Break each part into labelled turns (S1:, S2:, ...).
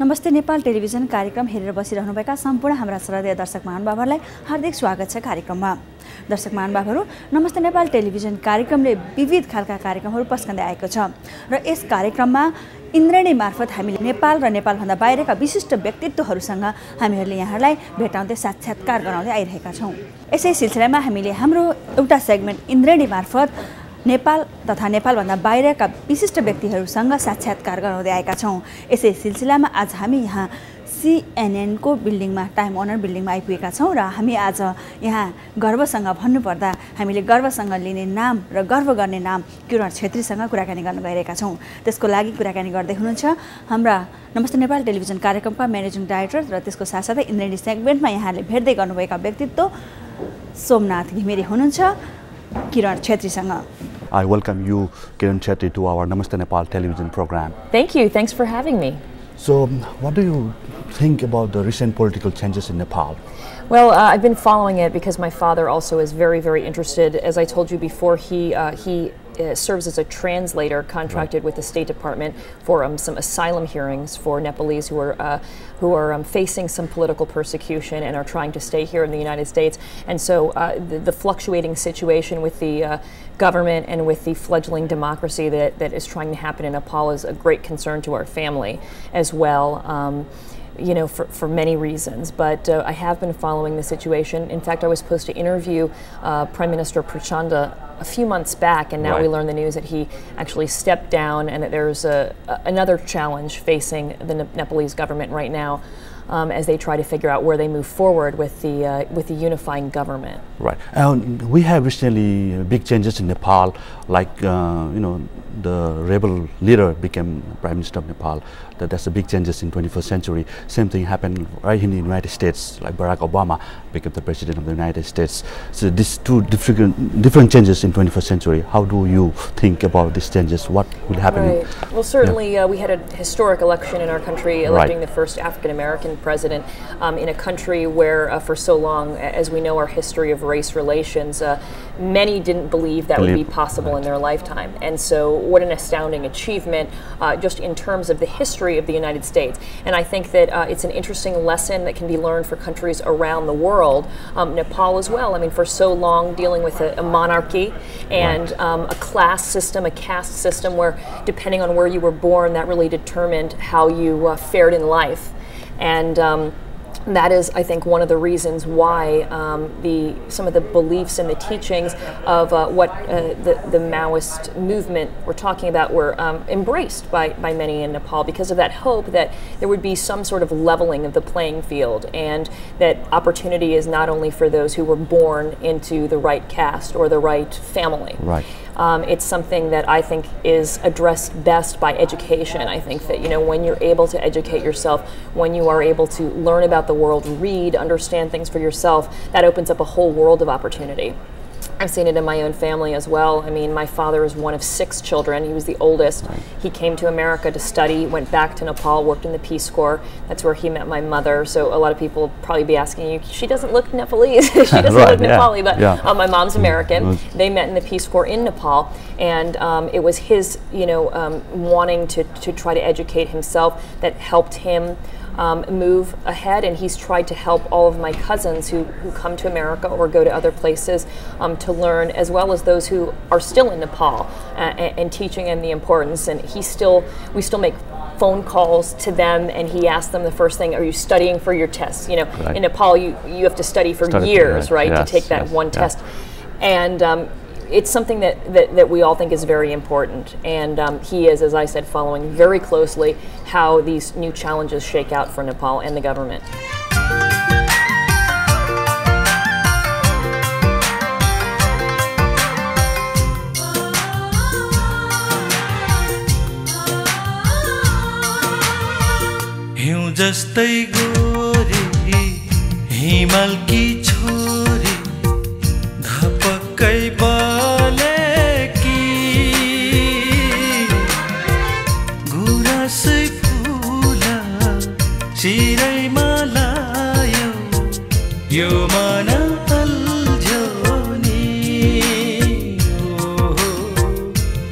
S1: नमस्ते नेपाल टेलिभिजन कार्यक्रम हेरेर बसिरहनुभएका सम्पूर्ण हाम्रा श्रद्धेय दर्शक महानुभावहरूलाई हार्दिक स्वागत छ कार्यक्रममा। दर्शक महानुभावहरू, नमस्ते नेपाल टेलिभिजन कार्यक्रमले विविध खालका कार्यक्रमहरू पस्कँदै आएको छ र यस कार्यक्रममा इन्द्रेणी मार्फत हामीले नेपाल र नेपालभन्दा बाहिरका विशिष्ट व्यक्तित्वहरूसँग हामीहरूले यहाँहरूलाई भेटाउँदै साक्षात्कार गराउँदै आइरहेका छौँ। यसै सिलसिलामा हामीले हाम्रो एउटा सेगमेन्ट इन्द्रेणी मार्फत नेपाल तथा नेपालभन्दा बाहिरका विशिष्ट व्यक्तिहरूसँग साक्षात्कार गराउँदै आएका छौँ। यसै सिलसिलामा आज हामी यहाँ CNN को बिल्डिङमा, टाइम ओनर बिल्डिङमा आइपुगेका छौँ र हामी आज यहाँ गर्वसँग भन्नुपर्दा हामीले गर्वसँग लिने नाम र गर्व गर्ने नाम किरण छेत्रीसँग कुराकानी गर्न गइरहेका छौँ। त्यसको लागि कुराकानी गर्दै हुनुहुन्छ हाम्रा नमस्ते नेपाल टेलिभिजन कार्यक्रमका म्यानेजिङ डाइरेक्टर र त्यसको साथसाथै इन्द्रेणी सेगमेन्टमा यहाँले भेट्दै गर्नुभएका व्यक्तित्व सोमनाथ घिमिरे हुनुहुन्छ किरण छेत्रीसँग।
S2: I welcome you, Kiran Chetry, to our Namaste Nepal television program.
S3: Thank you. Thanks for having me.
S2: So, what do you think about the recent political changes in Nepal?
S3: Well, I've been following it because my father also is very, very interested. As I told you before, he serves as a translator contracted with the State Department for some asylum hearings for Nepalese who are facing some political persecution and are trying to stay here in the United States. And so the fluctuating situation with the government and with the fledgling democracy that is trying to happen in Nepal is a great concern to our family as well. You know, for many reasons, but I have been following the situation. In fact, I was supposed to interview Prime Minister Prachanda a few months back, and now we learn the news that he actually stepped down and that there's another challenge facing the Nepalese government right now as they try to figure out where they move forward with the unifying government.
S2: Right. We have recently big changes in Nepal, like you know, the rebel leader became Prime Minister of Nepal. That's the big changes in 21st century. Same thing happened right in the United States, like Barack Obama became the President of the United States. So these two different changes in 21st century, how do you think about these changes? What will happen?
S3: Right. Well, certainly we had a historic election in our country, electing the first African-American president in a country where for so long, as we know our history of race relations, many didn't believe that would be possible in their lifetime. And so what an astounding achievement just in terms of the history of the United States. And I think that it's an interesting lesson that can be learned for countries around the world, Nepal as well. I mean, for so long dealing with a monarchy and a class system, a caste system where depending on where you were born, that really determined how you fared in life. And that is, I think, one of the reasons why some of the beliefs and the teachings of what the Maoist movement we're talking about were embraced by many in Nepal, because of that hope that there would be some sort of leveling of the playing field, and that opportunity is not only for those who were born into the right caste or the right family.
S2: Right.
S3: It's something that I think is addressed best by education. I think that, you know, when you're able to educate yourself, when you are able to learn about the world, read, understand things for yourself, that opens up a whole world of opportunity. I've seen it in my own family as well. I mean, my father is one of 6 children. He was the oldest. He came to America to study, went back to Nepal, worked in the Peace Corps. That's where he met my mother. So a lot of people will probably be asking you, she doesn't look Nepalese, she doesn't look Nepali, but my mom's American. They met in the Peace Corps in Nepal, and it was his, you know, wanting to try to educate himself that helped him move ahead, and he's tried to help all of my cousins who come to America or go to other places to learn, as well as those who are still in Nepal, and teaching them the importance. And we still make phone calls to them, and he asked them the first thing, are you studying for your tests? You know, in Nepal you have to study for years, right, to take that one test. And it's something that we all think is very important, and he is, as I said, following very closely how these new challenges shake out for Nepal and the government.
S4: हिउँ जस्तै गोरी हिमालकी छोरी धपक्कै बलेकी गुराँसै फुला चिरैमा लायो यो मन अल्झ्यो नि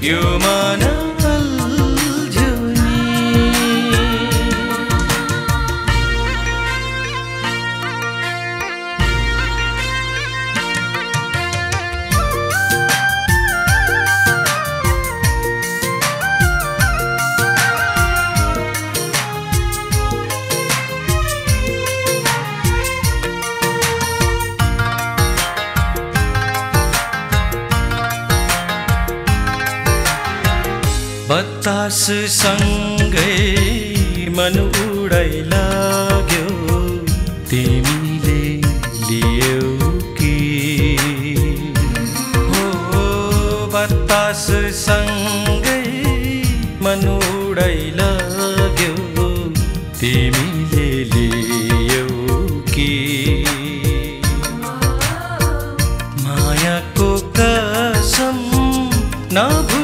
S4: यो मन अल्झ्यो नि बतास सँगै मन उडाइ लाग्यो तिमीले लियौ कि हो बतास सँगै मन उडाइ लाग्यो तिमीले लियौ कि मायाको कसम नभुल्नु